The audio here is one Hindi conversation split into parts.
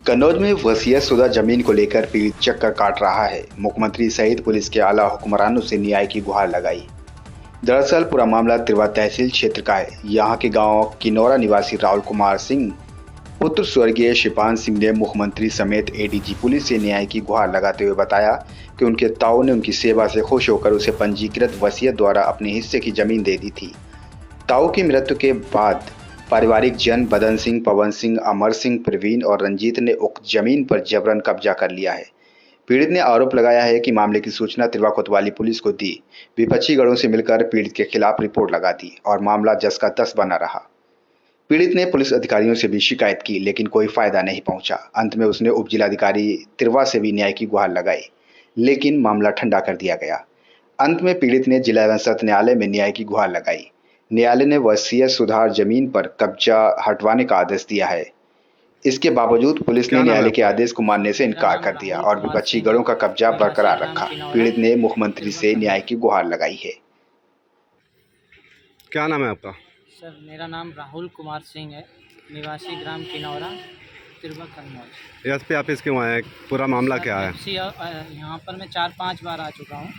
कन्नौज में वसीयतशुदा जमीन को लेकर पीड़ित चक्कर काट रहा है। मुख्यमंत्री सहित पुलिस के आला हुक्मरानों से न्याय की गुहार लगाई। दरअसल पूरा मामला तिरवा तहसील क्षेत्र का है। यहाँ के गांव किनौरा निवासी राहुल कुमार सिंह पुत्र स्वर्गीय शिपान सिंह ने मुख्यमंत्री समेत एडीजी पुलिस से न्याय की गुहार लगाते हुए बताया कि उनके ताऊ ने उनकी सेवा से खुश होकर उसे पंजीकृत वसीयत द्वारा अपने हिस्से की जमीन दे दी थी। ताऊ की मृत्यु के बाद पारिवारिक जन बदन सिंह, पवन सिंह, अमर सिंह, प्रवीण और रंजीत ने उक्त जमीन पर जबरन कब्जा कर लिया है। पीड़ित ने आरोप लगाया है कि मामले की सूचना तिरवा कोतवाली पुलिस को दी। विपक्षी गढ़ों से मिलकर पीड़ित के खिलाफ रिपोर्ट लगा दी और मामला जस का तस बना रहा। पीड़ित ने पुलिस अधिकारियों से भी शिकायत की, लेकिन कोई फायदा नहीं पहुंचा। अंत में उसने उप जिलाधिकारी तिरवा से भी न्याय की गुहार लगाई, लेकिन मामला ठंडा कर दिया गया। अंत में पीड़ित ने जिला एवं सत्र न्यायालय में न्याय की गुहार लगाई। न्यायालय ने वसीयत सुधार जमीन पर कब्जा हटवाने का आदेश दिया है। इसके बावजूद पुलिस ने न्यायालय के आदेश को मानने से इनकार कर दिया और विपक्षी गढ़ों का कब्जा बरकरार रखा। पीड़ित ने मुख्यमंत्री से न्याय की गुहार लगाई है। क्या नाम है आपका? सर, मेरा नाम राहुल कुमार सिंह है, निवासी ग्राम किनौरा, तिरवा कन्नौज। एसपी ऑफिस क्यों आए? पूरा मामला क्या है? यहाँ पर मैं 4-5 बार आ चुका हूँ,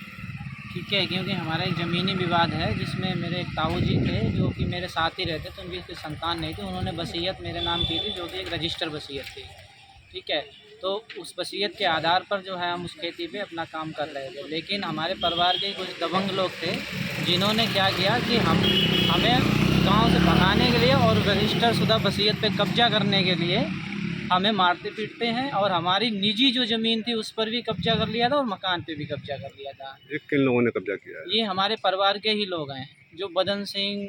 ठीक है, क्योंकि हमारा एक ज़मीनी विवाद है जिसमें मेरे एक ताऊ जी थे जो कि मेरे साथ ही रहते थे। उनकी कोई संतान नहीं थी। उन्होंने वसीयत मेरे नाम की थी जो कि एक रजिस्टर वसीयत थी, ठीक है। तो उस वसीयत के आधार पर जो है हम उस खेती पे अपना काम कर रहे थे, लेकिन हमारे परिवार के कुछ दबंग लोग थे जिन्होंने क्या किया कि हमें गांव से भगाने के लिए और रजिस्टर शुदा वसीयत पे कब्जा करने के लिए हमें मारते पीटते हैं और हमारी निजी जो ज़मीन थी उस पर भी कब्जा कर लिया था और मकान पे भी कब्जा कर लिया था। ये किन लोगों ने कब्जा किया है? ये हमारे परिवार के ही लोग हैं, जो बदन सिंह,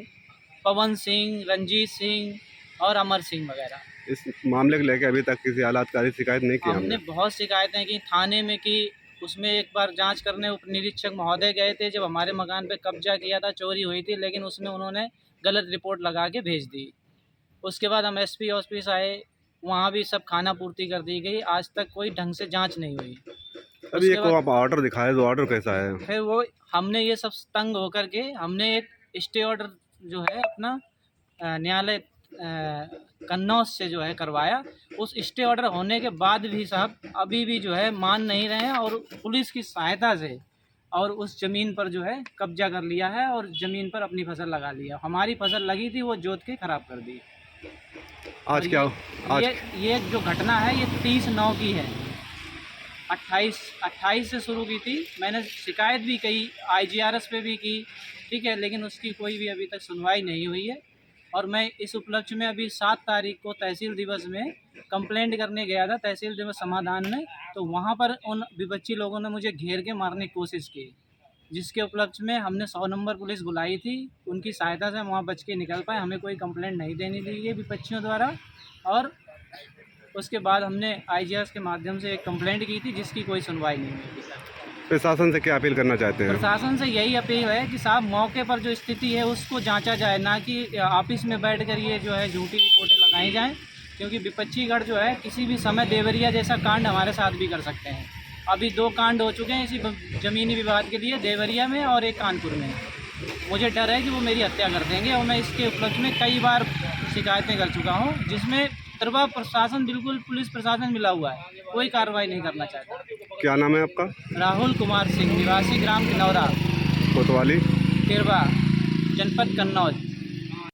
पवन सिंह, रंजीत सिंह और अमर सिंह वगैरह। इस मामले को लेकर अभी तक किसी आलाधिकारी शिकायत नहीं की? हमने बहुत शिकायतें की थाने में की। उसमें एक बार जांच करने उप निरीक्षक महोदय गए थे जब हमारे मकान पे कब्जा किया था, चोरी हुई थी, लेकिन उसमें उन्होंने गलत रिपोर्ट लगा के भेज दी। उसके बाद हम एसपी ऑफिस आए, वहाँ भी सब खाना पूर्ति कर दी गई। आज तक कोई ढंग से जांच नहीं हुई। अभी एक आप ऑर्डर दिखाए तो ऑर्डर कैसा है? फिर वो हमने ये सब तंग होकर के हमने एक स्टे ऑर्डर जो है अपना न्यायालय कन्नौज से जो है करवाया। उस स्टे ऑर्डर होने के बाद भी साहब अभी भी जो है मान नहीं रहे हैं और पुलिस की सहायता से और उस ज़मीन पर जो है कब्जा कर लिया है और ज़मीन पर अपनी फसल लगा लिया। हमारी फसल लगी थी वो जोत के ख़राब कर दी। आज क्या आज ये जो घटना है ये 30/9 की है। 28 से शुरू की थी। मैंने शिकायत भी की, IGRS पे भी की, ठीक है, लेकिन उसकी कोई भी अभी तक सुनवाई नहीं हुई है। और मैं इस उपलक्ष्य में अभी 7 तारीख को तहसील दिवस में कंप्लेंट करने गया था, तहसील दिवस समाधान में। तो वहाँ पर उन विपक्षी लोगों ने मुझे घेर के मारने की कोशिश की, जिसके उपलक्ष्य में हमने 100 नंबर पुलिस बुलाई थी। उनकी सहायता से हम वहाँ बच के निकल पाए। हमें कोई कंप्लेंट नहीं देनी दी गई विपक्षियों द्वारा। और उसके बाद हमने IGRS के माध्यम से एक कंप्लेंट की थी जिसकी कोई सुनवाई नहीं हुई। प्रशासन से क्या अपील करना चाहते हैं? प्रशासन से यही अपील है कि साहब मौके पर जो स्थिति है उसको जांचा जाए, ना कि ऑफिस में बैठकर ये जो है झूठी रिपोर्टें लगाई जाएं, क्योंकि विपक्षी गढ़ जो है किसी भी समय देवरिया जैसा कांड हमारे साथ भी कर सकते हैं। अभी 2 कांड हो चुके हैं इसी ज़मीनी विवाद के लिए, देवरिया में और एक कानपुर में। मुझे डर है कि वो मेरी हत्या कर देंगे और मैं इसके उपलक्ष्य में कई बार शिकायतें कर चुका हूँ, जिसमें तिरवा प्रशासन बिल्कुल पुलिस प्रशासन मिला हुआ है, कोई कार्रवाई नहीं करना चाहता। क्या नाम है आपका? राहुल कुमार सिंह, निवासी ग्राम किनौरा, कोतवाली, तिरवा, जनपद कन्नौज।